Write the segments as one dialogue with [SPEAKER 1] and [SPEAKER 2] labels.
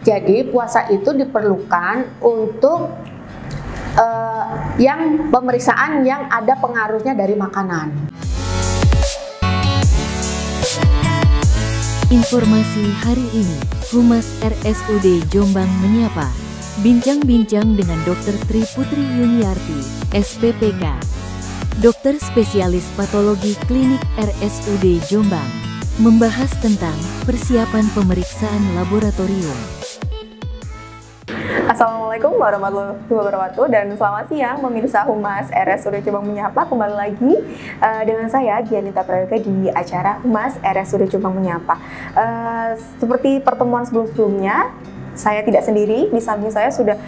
[SPEAKER 1] Jadi puasa itu diperlukan untuk yang pemeriksaan yang ada pengaruhnya dari makanan.
[SPEAKER 2] Informasi hari ini, Humas RSUD Jombang menyapa. Bincang-bincang dengan Dr. Tri Putri Yuniarti, SPPK, dokter spesialis patologi klinik RSUD Jombang, membahas tentang persiapan pemeriksaan laboratorium.
[SPEAKER 3] Assalamualaikum warahmatullahi wabarakatuh dan selamat siang pemirsa Humas RSUD Jombang menyapa. Kembali lagi dengan saya Gianita Prayoga di acara Humas RSUD Jombang menyapa. Seperti pertemuan sebelum-sebelumnya, saya tidak sendiri, di samping saya sudah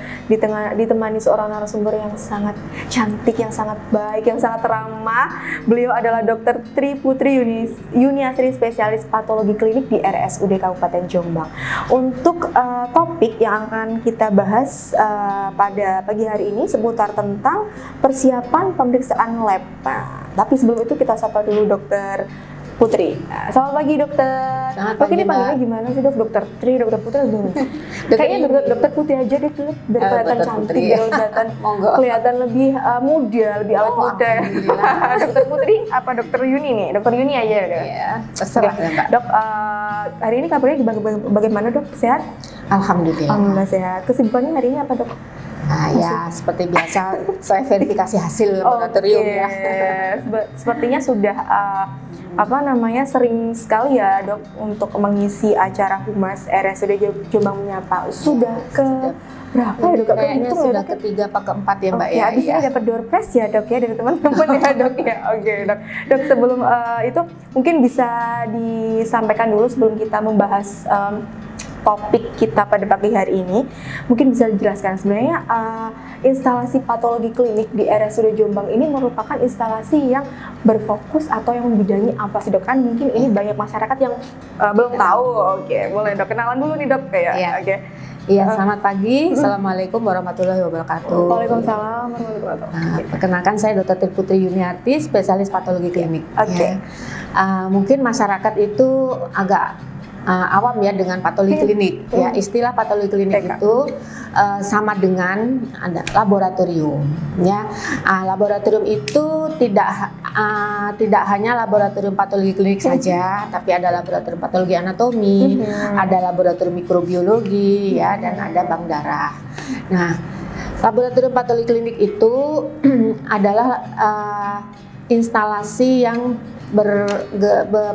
[SPEAKER 3] ditemani seorang narasumber yang sangat cantik, yang sangat baik, yang sangat ramah. Beliau adalah Dr. Tri Putri Yuniarti, spesialis patologi klinik di RSUD Kabupaten Jombang. Untuk topik yang akan kita bahas pada pagi hari ini seputar tentang persiapan pemeriksaan lab. Tapi sebelum itu kita sapa dulu Dr. Putri. Selamat pagi dokter.
[SPEAKER 1] Selamat pagi,
[SPEAKER 3] ini panggilnya gimana sih Dokter Tri, Dokter Putri atau kayaknya Dokter Putri aja deh, biar kelihatan cantik, biar kelihatan lebih muda, lebih awet muda. Dokter Putri apa Dokter Yuni nih? Dokter Yuni aja deh.
[SPEAKER 1] Iya, terserah ya Mbak.
[SPEAKER 3] Dok, hari ini kabarnya bagaimana dok? Sehat?
[SPEAKER 1] Alhamdulillah.
[SPEAKER 3] Alhamdulillah sehat. Kesibukannya hari ini apa dok?
[SPEAKER 1] Nah, ya seperti biasa saya verifikasi hasil laboratorium ya.
[SPEAKER 3] Sepertinya sudah sering sekali ya dok untuk mengisi acara Humas RSUD Jombang menyapa. Sudah ke berapa ya dok?
[SPEAKER 1] Kayaknya sudah ketiga apa keempat ya Mbak ya.
[SPEAKER 3] Habis ini dapat door prize ya dok ya dari teman-teman ya dok ya. Oke dok. Dok sebelum itu mungkin bisa disampaikan dulu sebelum kita membahas topik kita pada pagi hari ini, mungkin bisa dijelaskan sebenarnya instalasi patologi klinik di RSUD Jombang ini merupakan instalasi yang berfokus atau yang membidangi apa sih dok? Kan mungkin ini banyak masyarakat yang belum tahu. Oke, boleh dok kenalan dulu nih dok kayak.
[SPEAKER 1] Ya.
[SPEAKER 3] Oke.
[SPEAKER 1] Iya, selamat pagi. Assalamualaikum warahmatullahi wabarakatuh.
[SPEAKER 3] Waalaikumsalam warahmatullahi wabarakatuh.
[SPEAKER 1] Perkenalkan saya Dr. Tri Putri Yuniarti, spesialis patologi klinik.
[SPEAKER 3] Oke.
[SPEAKER 1] Mungkin masyarakat itu agak awam ya dengan patologi klinik. Ya, istilah patologi klinik itu sama dengan ada laboratorium. Ya, laboratorium itu tidak hanya laboratorium patologi klinik saja, tapi ada laboratorium patologi anatomi, ada laboratorium mikrobiologi, ya, dan ada bank darah. Nah, laboratorium patologi klinik itu adalah instalasi yang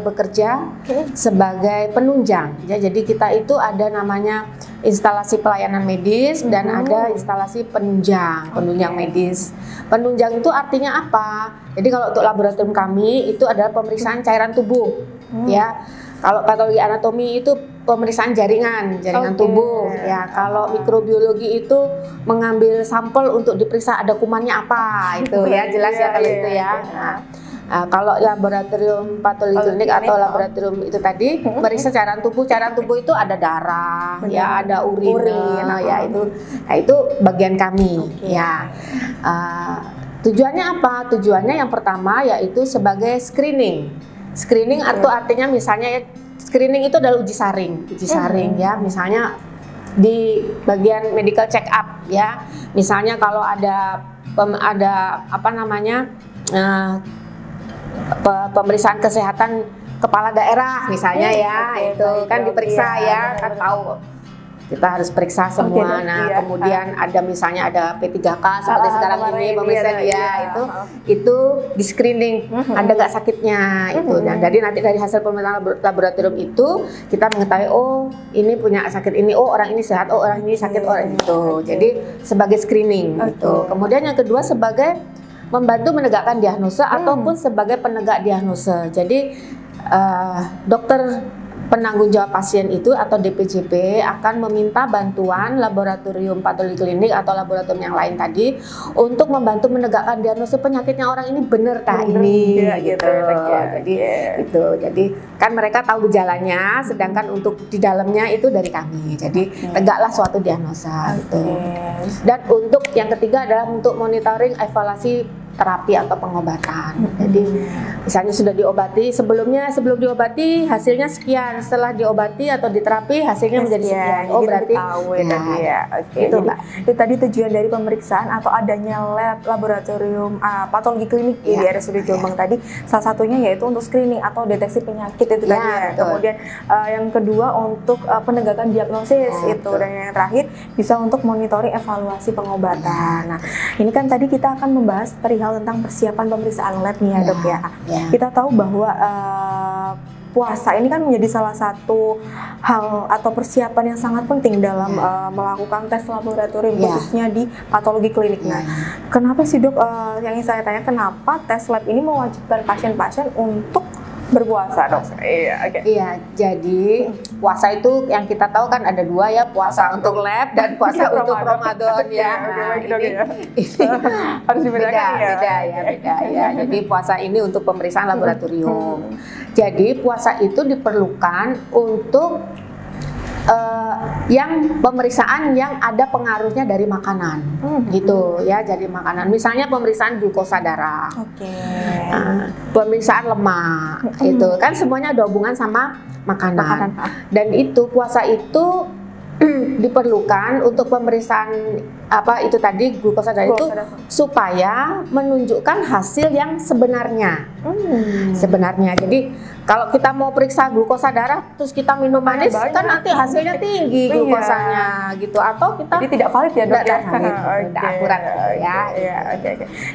[SPEAKER 1] bekerja sebagai penunjang ya. Jadi kita itu ada namanya instalasi pelayanan medis dan ada instalasi penunjang medis. Penunjang itu artinya apa? Jadi kalau untuk laboratorium kami itu adalah pemeriksaan cairan tubuh ya. Kalau patologi anatomi itu pemeriksaan jaringan tubuh ya. Kalau mikrobiologi itu mengambil sampel untuk diperiksa ada kumannya apa itu ya, jelas ya kalau itu ya. Kalau laboratorium patologi klinik atau laboratorium itu tadi meriksa cairan tubuh itu ada darah, ya, ada urin, ya itu, nah itu bagian kami, ya. Tujuannya apa? Tujuannya yang pertama yaitu sebagai screening. Screening atau artinya misalnya screening itu adalah uji saring ya, misalnya di bagian medical check up ya, misalnya kalau ada pemeriksaan kesehatan kepala daerah misalnya ya, itu kan diperiksa ya, kan tahu kita harus periksa semua. Kemudian ada misalnya ada P3K seperti sekarang ini pemeriksaan ya, itu di screening ada nggak sakitnya itu. Dan nanti dari hasil pemeriksaan laboratorium itu kita mengetahui oh ini punya sakit ini, oh orang ini sehat, oh orang ini sakit, orang itu. Jadi sebagai screening gitu. Kemudian yang kedua sebagai membantu menegakkan diagnosa ataupun sebagai penegak diagnosa. Jadi dokter penanggung jawab pasien itu atau DPJP akan meminta bantuan laboratorium patologi klinik atau laboratorium yang lain tadi untuk membantu menegakkan diagnosa penyakitnya orang ini benar tah ini gitu. Jadi kan mereka tahu gejalanya, sedangkan untuk di dalamnya itu dari kami. Jadi tegaklah suatu diagnosa gitu. Dan untuk yang ketiga adalah untuk monitoring evaluasi terapi atau pengobatan. Jadi misalnya sudah diobati sebelum diobati hasilnya sekian, setelah diobati atau diterapi hasilnya menjadi sekian. Oh berarti
[SPEAKER 3] tahu ya tadi ya. Oke.
[SPEAKER 1] Itu,
[SPEAKER 3] Jadi
[SPEAKER 1] Mbak.
[SPEAKER 3] itu tadi tujuan dari pemeriksaan atau adanya laboratorium patologi klinik di RSUD Jombang tadi, salah satunya yaitu untuk screening atau deteksi penyakit itu tadi ya.
[SPEAKER 1] Betul.
[SPEAKER 3] Kemudian yang kedua untuk penegakan diagnosis itu,
[SPEAKER 1] betul.
[SPEAKER 3] dan yang terakhir bisa untuk monitoring evaluasi pengobatan. Nah, ini kan tadi kita akan membahas perihal tentang persiapan pemeriksaan lab nih ya, Dok ya. Kita tahu bahwa puasa ini kan menjadi salah satu hal atau persiapan yang sangat penting dalam melakukan tes laboratorium khususnya di patologi klinik. Nah, kenapa sih Dok, yang ingin saya tanya, kenapa tes lab ini mewajibkan pasien-pasien untuk berpuasa, Dok?
[SPEAKER 1] Iya, jadi puasa itu yang kita tahu kan ada dua ya, puasa untuk lab dan puasa untuk Ramadan ya.
[SPEAKER 3] Ini harus dibedakan
[SPEAKER 1] beda ya. Jadi puasa ini untuk pemeriksaan laboratorium. Jadi puasa itu diperlukan untuk yang pemeriksaan yang ada pengaruhnya dari makanan, gitu ya. Jadi makanan, misalnya pemeriksaan glukosa darah, pemeriksaan lemak, itu kan semuanya ada hubungan sama makanan. Dan itu puasa itu diperlukan untuk pemeriksaan itu tadi glukosa darah itu supaya menunjukkan hasil yang sebenarnya. Sebenarnya. Jadi kalau kita mau periksa glukosa darah terus kita minum manis kan nanti hasilnya tinggi glukosanya gitu, atau kita
[SPEAKER 3] jadi tidak valid ya, Dok?
[SPEAKER 1] Tidak akurat ya.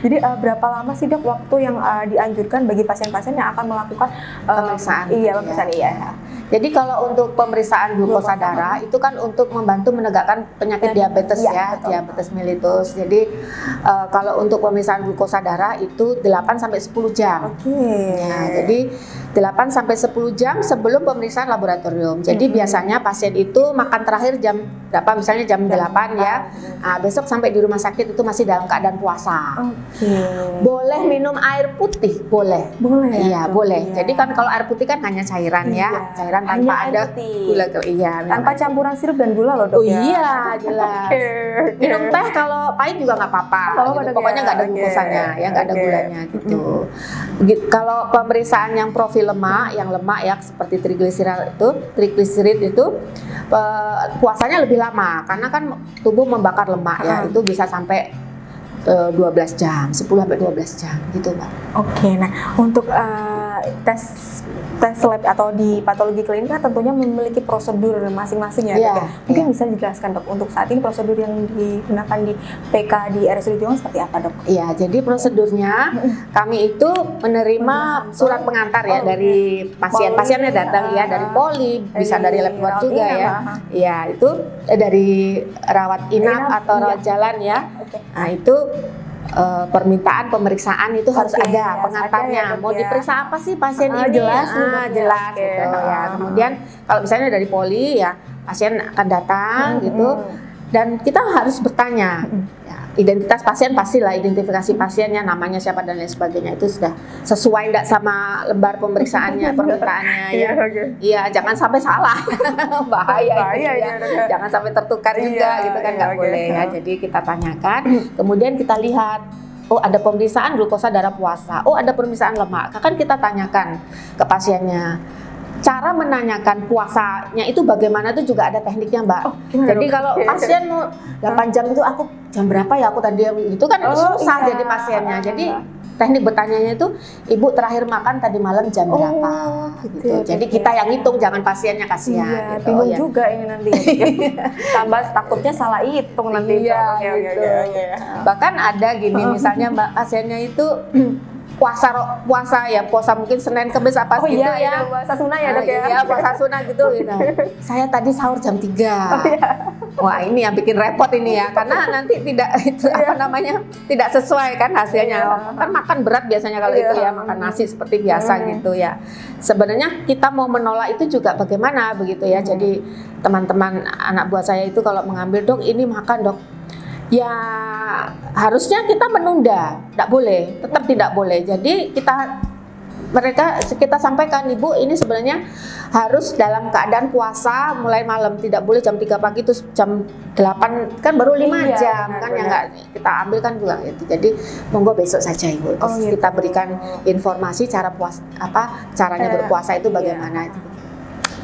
[SPEAKER 3] Jadi berapa lama sih, Dok, waktu yang dianjurkan bagi pasien-pasien yang akan melakukan pemeriksaan? Jadi kalau untuk pemeriksaan glukosa darah itu kan untuk membantu menegakkan penyakit diabetes diabetes mellitus. Jadi kalau untuk pemeriksaan glukosa darah itu 8 sampai 10 jam. Jadi 8 sampai 10 jam sebelum pemeriksaan laboratorium. Jadi biasanya pasien itu makan terakhir jam berapa? Misalnya jam 8 ya. Besok sampai di rumah sakit itu masih dalam keadaan puasa. Boleh minum air putih? Boleh. Iya, boleh. Jadi kan kalau air putih kan hanya cairan ya. Cairan tanpa ada gula. Tanpa campuran sirup dan gula loh, Dok.
[SPEAKER 1] Iya, jelas. Minum teh kalau pahit juga nggak apa-apa. Pokoknya nggak ada glukosanya, ya nggak ada gulanya gitu. Kalau pemeriksaan yang profil lemak, yang lemak ya seperti trigliserid itu puasanya lebih lama karena kan tubuh membakar lemak ya, itu bisa sampai 12 jam, 10 sampai 12 jam gitu, Mbak.
[SPEAKER 3] Nah untuk tes lab atau di patologi klinik kan tentunya memiliki prosedur masing-masing ya, Dok. Mungkin bisa dijelaskan, Dok, untuk saat ini prosedur yang digunakan di PK di RSUD Jombang seperti apa, Dok?
[SPEAKER 1] Iya, jadi prosedurnya kami itu menerima surat pengantar ya dari pasien-pasiennya datang ya, dari poli, bisa dari lab luar juga ya. Iya, itu dari rawat inap atau rawat jalan ya. Nah, itu permintaan pemeriksaan itu harus ada pengantarnya. Mau diperiksa apa sih pasien ini? Jelas gitu ya. Kemudian kalau misalnya dari poli ya, pasien akan datang gitu, dan kita harus bertanya. Identitas pasien pastilah, identifikasi pasiennya, namanya siapa dan lain sebagainya, itu sudah sesuai enggak sama lembar pemeriksaannya, permintaannya ya. Iya, jangan sampai salah. bahaya ya. Jangan sampai tertukar juga gitu kan, nggak boleh ya. Jadi kita tanyakan, kemudian kita lihat, oh ada pemeriksaan glukosa darah puasa, oh ada pemeriksaan lemak, kan kita tanyakan ke pasiennya. Cara menanyakan puasanya itu bagaimana itu juga ada tekniknya, Mbak. Jadi kalau pasien mau 8 jam itu aku jam berapa ya aku tadi itu kan susah jadi pasiennya. Jadi teknik bertanyanya itu, Ibu terakhir makan tadi malam jam berapa gitu. Jadi kita yang hitung, jangan pasiennya, kasihan.
[SPEAKER 3] Bingung juga ini nanti. Tambah takutnya salah hitung nanti.
[SPEAKER 1] Bahkan ada gini, misalnya Mbak, pasiennya itu puasa mungkin Senin Kamis apa gitu ya.
[SPEAKER 3] Puasa sunnah ya, Dok ya.
[SPEAKER 1] Iya, puasa sunnah gitu. Saya tadi sahur jam 3. Wah, ini yang bikin repot ini ya, karena nanti tidak tidak sesuai kan hasilnya. Kan makan berat biasanya kalau itu ya, makan nasi seperti biasa gitu ya. Sebenarnya kita mau menolak itu juga bagaimana begitu ya. Jadi teman-teman anak buah saya itu kalau mengambil, Dok ini makan, Dok. Ya harusnya kita menunda, tidak boleh, tetap tidak boleh. Jadi kita mereka kita sampaikan, Ibu ini sebenarnya harus dalam keadaan puasa mulai malam, tidak boleh jam 3 pagi terus jam 8 kan baru 5
[SPEAKER 3] Iya,
[SPEAKER 1] jam
[SPEAKER 3] benar,
[SPEAKER 1] kan
[SPEAKER 3] benar.
[SPEAKER 1] yang nggak kita ambil kan juga gitu. Jadi monggo besok saja Ibu. Terus
[SPEAKER 3] Oh, gitu.
[SPEAKER 1] kita berikan informasi cara puasa caranya berpuasa itu bagaimana itu.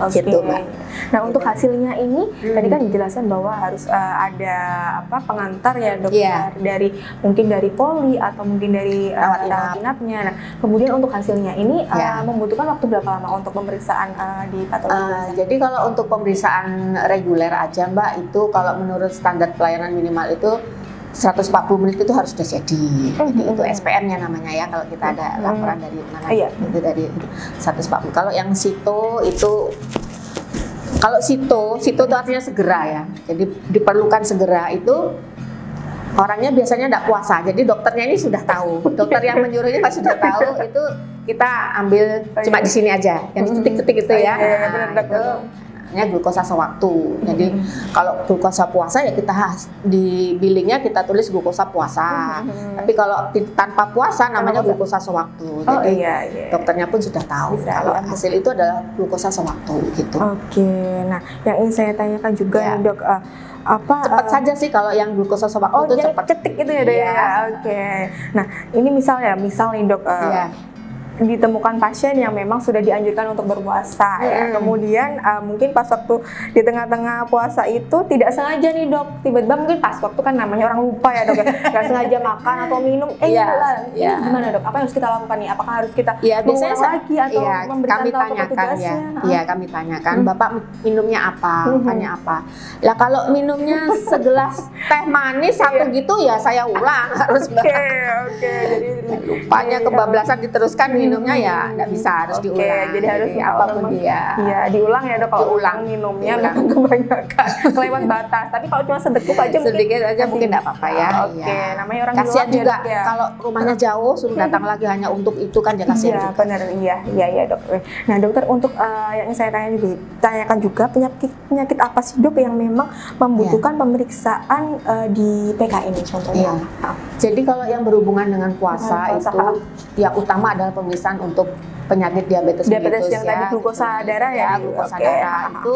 [SPEAKER 3] Oke.
[SPEAKER 1] Gitu, Mbak.
[SPEAKER 3] Nah, untuk hasilnya ini tadi kan dijelaskan bahwa harus ada pengantar ya dokter,
[SPEAKER 1] Iya.
[SPEAKER 3] mungkin dari poli atau mungkin dari
[SPEAKER 1] Rawat
[SPEAKER 3] rawat
[SPEAKER 1] inap.
[SPEAKER 3] inapnya. Nah, kemudian untuk hasilnya ini
[SPEAKER 1] Iya.
[SPEAKER 3] membutuhkan waktu berapa lama untuk pemeriksaan di patologi?
[SPEAKER 1] Jadi kalau untuk pemeriksaan reguler aja Mbak, itu kalau menurut standar pelayanan minimal itu 140 menit itu harus sudah jadi. Jadi itu SPM-nya namanya ya, kalau kita ada laporan dari mana
[SPEAKER 3] Iya.
[SPEAKER 1] itu dari 140. Kalau yang sito itu, kalau sito itu artinya segera ya. Jadi diperlukan segera itu orangnya biasanya tidak puasa. Jadi dokternya ini sudah tahu. Dokter yang menyuruhnya pasti sudah tahu itu kita ambil cuma di sini aja. Yang diketik-ketik itu ya.
[SPEAKER 3] Iya, benar,
[SPEAKER 1] Nah, itu namanya glukosa sewaktu. Jadi kalau glukosa puasa ya kita di billingnya kita tulis glukosa puasa. Tapi kalau tanpa puasa namanya glukosa sewaktu.
[SPEAKER 3] Oh
[SPEAKER 1] Jadi
[SPEAKER 3] iya, iya.
[SPEAKER 1] dokternya pun sudah tahu
[SPEAKER 3] Bisa,
[SPEAKER 1] kalau
[SPEAKER 3] ya.
[SPEAKER 1] hasil itu adalah glukosa sewaktu gitu.
[SPEAKER 3] Oke. Nah, yang ingin saya tanyakan juga
[SPEAKER 1] Ya.
[SPEAKER 3] nih, Dok, apa
[SPEAKER 1] Cepat saja sih kalau yang glukosa sewaktu
[SPEAKER 3] Oh,
[SPEAKER 1] itu
[SPEAKER 3] yang
[SPEAKER 1] cepat.
[SPEAKER 3] ketik itu ya, Dok,
[SPEAKER 1] Iya.
[SPEAKER 3] ya. Oke. Nah, ini misal nih, Dok,
[SPEAKER 1] Iya.
[SPEAKER 3] ditemukan pasien yang memang sudah dianjurkan untuk berpuasa ya. Kemudian mungkin pas waktu di tengah-tengah puasa itu tidak sengaja nih, Dok, tiba-tiba mungkin pas waktu kan namanya orang lupa ya, Dok, ya. Nggak sengaja makan atau minum,
[SPEAKER 1] Iya,
[SPEAKER 3] hilang.
[SPEAKER 1] iya.
[SPEAKER 3] Ini gimana, Dok? Apa yang harus kita lakukan nih? Apakah harus kita
[SPEAKER 1] Iya, biasanya
[SPEAKER 3] mengulang lagi atau
[SPEAKER 1] iya,
[SPEAKER 3] memberikan
[SPEAKER 1] kami
[SPEAKER 3] tahu ke
[SPEAKER 1] tanyakan ya.
[SPEAKER 3] petugasnya?
[SPEAKER 1] Iya, kami tanyakan, Bapak minumnya apa? Makannya apa? Lah kalau minumnya segelas teh manis satu gitu ya saya ulang harus Mbak.
[SPEAKER 3] Oke. Jadi
[SPEAKER 1] Lupanya kebablasan diteruskan minumnya ya enggak bisa, harus
[SPEAKER 3] Oke,
[SPEAKER 1] diulang.
[SPEAKER 3] jadi harus
[SPEAKER 1] apapun dia.
[SPEAKER 3] Iya, diulang ya, Dok, kalau
[SPEAKER 1] Diulang.
[SPEAKER 3] minumnya
[SPEAKER 1] Diulang.
[SPEAKER 3] memang kebanyakan kelewat batas. Tapi kalau cuma sedekuk aja
[SPEAKER 1] Sedikit aja
[SPEAKER 3] masih
[SPEAKER 1] mungkin enggak
[SPEAKER 3] bisa.
[SPEAKER 1] apa-apa ya.
[SPEAKER 3] Oke,
[SPEAKER 1] Iya.
[SPEAKER 3] namanya orang
[SPEAKER 1] Kasihan
[SPEAKER 3] di luar
[SPEAKER 1] juga
[SPEAKER 3] ya, Dok, ya.
[SPEAKER 1] kalau rumahnya jauh suruh datang lagi hanya untuk itu kan ya kasihan
[SPEAKER 3] Iya,
[SPEAKER 1] juga.
[SPEAKER 3] benar. Iya, Dok. Nah, dokter, untuk yang saya tanyakan juga penyakit apa sih, Dok, yang memang membutuhkan pemeriksaan di PK ini contohnya?
[SPEAKER 1] Iya. Jadi kalau yang berhubungan dengan puasa
[SPEAKER 3] Dengan puasa,
[SPEAKER 1] itu yang utama adalah pemeriksaan untuk penyakit diabetes
[SPEAKER 3] Diabetes
[SPEAKER 1] mellitus
[SPEAKER 3] yang tadi glukosa darah ya?
[SPEAKER 1] glukosa
[SPEAKER 3] Oke.
[SPEAKER 1] darah itu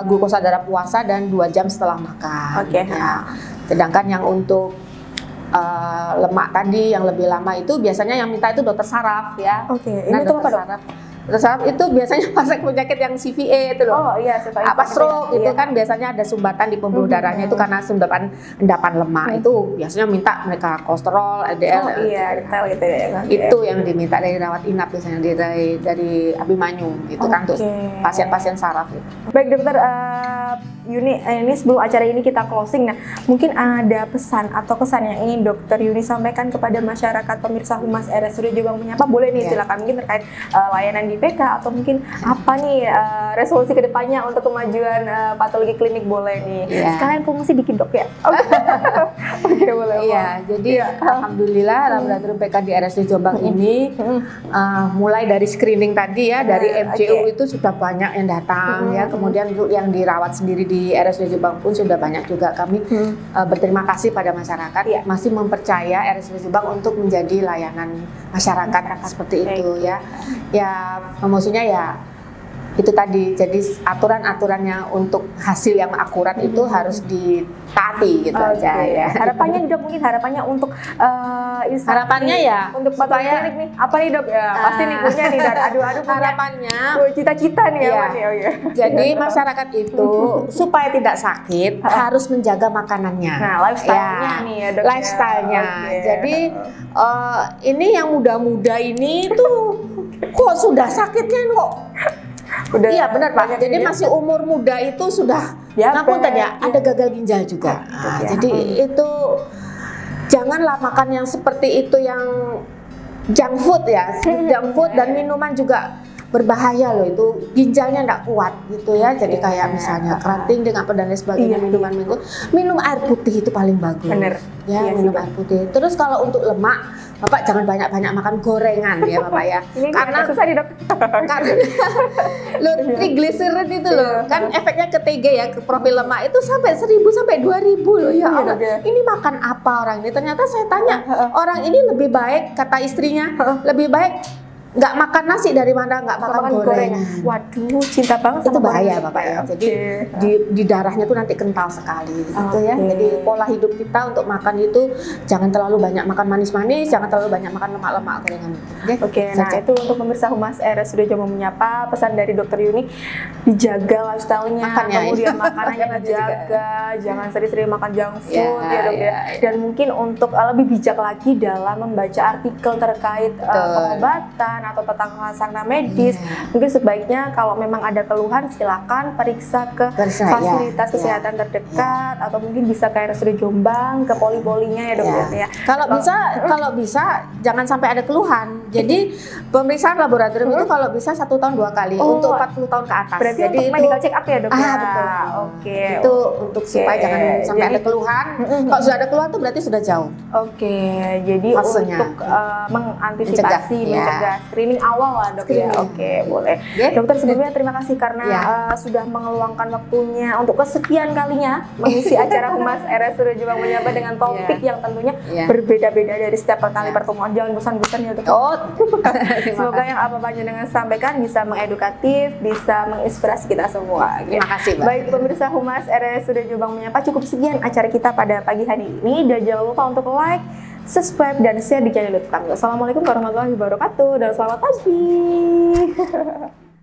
[SPEAKER 1] glukosa darah puasa dan 2 jam setelah makan.
[SPEAKER 3] Oke.
[SPEAKER 1] Ya. Sedangkan yang untuk lemak tadi yang lebih lama itu biasanya yang minta itu dokter saraf ya.
[SPEAKER 3] Oke,
[SPEAKER 1] Nah,
[SPEAKER 3] ini tuh apa,
[SPEAKER 1] dokter
[SPEAKER 3] Dok?
[SPEAKER 1] saraf. Dokter saraf itu biasanya pasien penyakit yang CVA itu loh.
[SPEAKER 3] Oh iya,
[SPEAKER 1] Apa stroke itu
[SPEAKER 3] Iya.
[SPEAKER 1] kan biasanya ada sumbatan di pembuluh darahnya itu karena endapan lemak itu biasanya minta mereka kolesterol, LDL.
[SPEAKER 3] Oh iya, detail gitu ya. Oke.
[SPEAKER 1] Itu yang diminta dari rawat inap biasanya dari Abimanyu gitu kan untuk
[SPEAKER 3] Oke.
[SPEAKER 1] pasien-pasien saraf gitu.
[SPEAKER 3] Baik, Dokter Yuni, ini sebelum acara ini kita closing, nah mungkin ada pesan atau kesan yang ingin Dokter Yuni sampaikan kepada masyarakat pemirsa Humas RSUD Jombang Menyapa, boleh nih
[SPEAKER 1] Iya.
[SPEAKER 3] silakan, mungkin terkait layanan di PK atau mungkin apa nih resolusi kedepannya untuk kemajuan patologi klinik, boleh nih.
[SPEAKER 1] Iya.
[SPEAKER 3] Sekalian promosi dikit, Dok, ya. Oke, boleh.
[SPEAKER 1] Iya, jadi alhamdulillah laboratorium PK di RSUD Jombang ini mulai dari screening tadi ya, dari MCU itu sudah banyak yang datang ya, kemudian untuk yang dirawat sendiri di RSUD Jombang pun sudah banyak juga. Kami berterima kasih pada masyarakat masih mempercaya RSUD Jombang untuk menjadi layanan masyarakat seperti itu ya. Ya promosinya ya itu tadi, jadi aturan-aturannya untuk hasil yang akurat itu harus ditaati gitu aja ya.
[SPEAKER 3] Harapannya, Dok, mungkin harapannya untuk instansi,
[SPEAKER 1] Harapannya ya
[SPEAKER 3] untuk patologi
[SPEAKER 1] supaya-
[SPEAKER 3] klinik nih apa nih, Dok, ya pasti nih punya nih, dan adu-adu punya
[SPEAKER 1] Harapannya
[SPEAKER 3] cita-cita nih
[SPEAKER 1] Iya.
[SPEAKER 3] apa nih. Oh iya.
[SPEAKER 1] jadi masyarakat itu supaya tidak sakit harus menjaga makanannya.
[SPEAKER 3] Nah, lifestyle-nya nih ya, Dok, ya.
[SPEAKER 1] Lifestyle-nya.
[SPEAKER 3] Oke.
[SPEAKER 1] Jadi ini yang muda-muda ini tuh kok sudah sakitnya kok.
[SPEAKER 3] Udah
[SPEAKER 1] Iya benar Pak.
[SPEAKER 3] banyak
[SPEAKER 1] Jadi
[SPEAKER 3] ini.
[SPEAKER 1] masih umur muda itu sudah
[SPEAKER 3] Diabetes,
[SPEAKER 1] ngapunten ya,
[SPEAKER 3] iya.
[SPEAKER 1] ada gagal ginjal juga. Nah,
[SPEAKER 3] ya.
[SPEAKER 1] jadi itu janganlah makan yang seperti itu, yang junk food ya. Junk food dan minuman juga berbahaya loh, itu ginjalnya nggak kuat gitu ya. Jadi kayak misalnya kerating dengan apa dan lain sebagainya,
[SPEAKER 3] Iya,
[SPEAKER 1] minuman itu. Minum air putih itu paling bagus.
[SPEAKER 3] Bener.
[SPEAKER 1] Ya,
[SPEAKER 3] Iya sih,
[SPEAKER 1] minum
[SPEAKER 3] Dok.
[SPEAKER 1] air putih. Terus kalau untuk lemak, Bapak jangan banyak-banyak makan gorengan ya Bapak ya.
[SPEAKER 3] Ini
[SPEAKER 1] Karena
[SPEAKER 3] susah nih, Dok.
[SPEAKER 1] karena lo triglycerid itu loh kan efeknya ke TG ya, ke profil lemak itu sampai 1000 sampai 2000 loh ya
[SPEAKER 3] Iya,
[SPEAKER 1] Allah.
[SPEAKER 3] Dok, ya.
[SPEAKER 1] Ini makan apa orang ini? Ternyata saya tanya orang ini lebih baik, kata istrinya lebih baik nggak makan nasi daripada nggak makan gorengan.
[SPEAKER 3] Waduh, cinta banget
[SPEAKER 1] Itu
[SPEAKER 3] sama
[SPEAKER 1] bahaya
[SPEAKER 3] gorengan.
[SPEAKER 1] Bapak ya.
[SPEAKER 3] Oke.
[SPEAKER 1] Jadi di darahnya tuh nanti kental sekali gitu ya.
[SPEAKER 3] Oke.
[SPEAKER 1] Jadi pola hidup kita untuk makan itu jangan terlalu banyak makan manis-manis, jangan terlalu banyak makan lemak-lemak gorengan.
[SPEAKER 3] Oke, nah itu untuk pemirsa Humas RSUD Jombang Menyapa, pesan dari Dokter Yuni, dijaga lifestyle-nya,
[SPEAKER 1] Makannya,
[SPEAKER 3] kemudian makanannya
[SPEAKER 1] Makannya
[SPEAKER 3] dijaga, jangan sering-sering makan junk food
[SPEAKER 1] Ya,
[SPEAKER 3] ya Dok ya. Dan mungkin untuk lebih bijak lagi dalam membaca artikel terkait pengobatan atau tentang sarana medis, mungkin sebaiknya kalau memang ada keluhan silakan periksa ke fasilitas kesehatan terdekat atau mungkin bisa ke RSUD Jombang, ke poli-polinya ya Dok ya.
[SPEAKER 1] Kalau bisa jangan sampai ada keluhan. Jadi pemeriksaan laboratorium itu kalau bisa 1 tahun 2 kali untuk 40 tahun ke atas.
[SPEAKER 3] Berarti
[SPEAKER 1] jadi
[SPEAKER 3] untuk medical check up ya Dok?
[SPEAKER 1] Betul.
[SPEAKER 3] Oke.
[SPEAKER 1] Itu untuk supaya jangan sampai ada keluhan. Kalau sudah ada keluhan itu berarti sudah jauh.
[SPEAKER 3] Oke, jadi
[SPEAKER 1] Fasenya.
[SPEAKER 3] untuk mengantisipasi, mencegah screening awal lah Dok ya. Oke, boleh. Dokter sebelumnya terima kasih karena sudah mengeluangkan waktunya untuk kesekian kalinya mengisi acara Humas RSUD Jombang Menyapa dengan topik yang tentunya berbeda-beda dari setiap kali pertemuan. Jangan bosan-bosan ya Dok. Semoga yang apa panjenengan sampaikan bisa mengedukatif, bisa menginspirasi kita semua.
[SPEAKER 1] Terima kasih, Mbak.
[SPEAKER 3] Baik pemirsa Humas RSUD Jombang Menyapa, cukup sekian acara kita pada pagi hari ini. Dan jangan lupa untuk like, subscribe, dan share di channel YouTube kami. Assalamualaikum warahmatullahi wabarakatuh dan selamat pagi.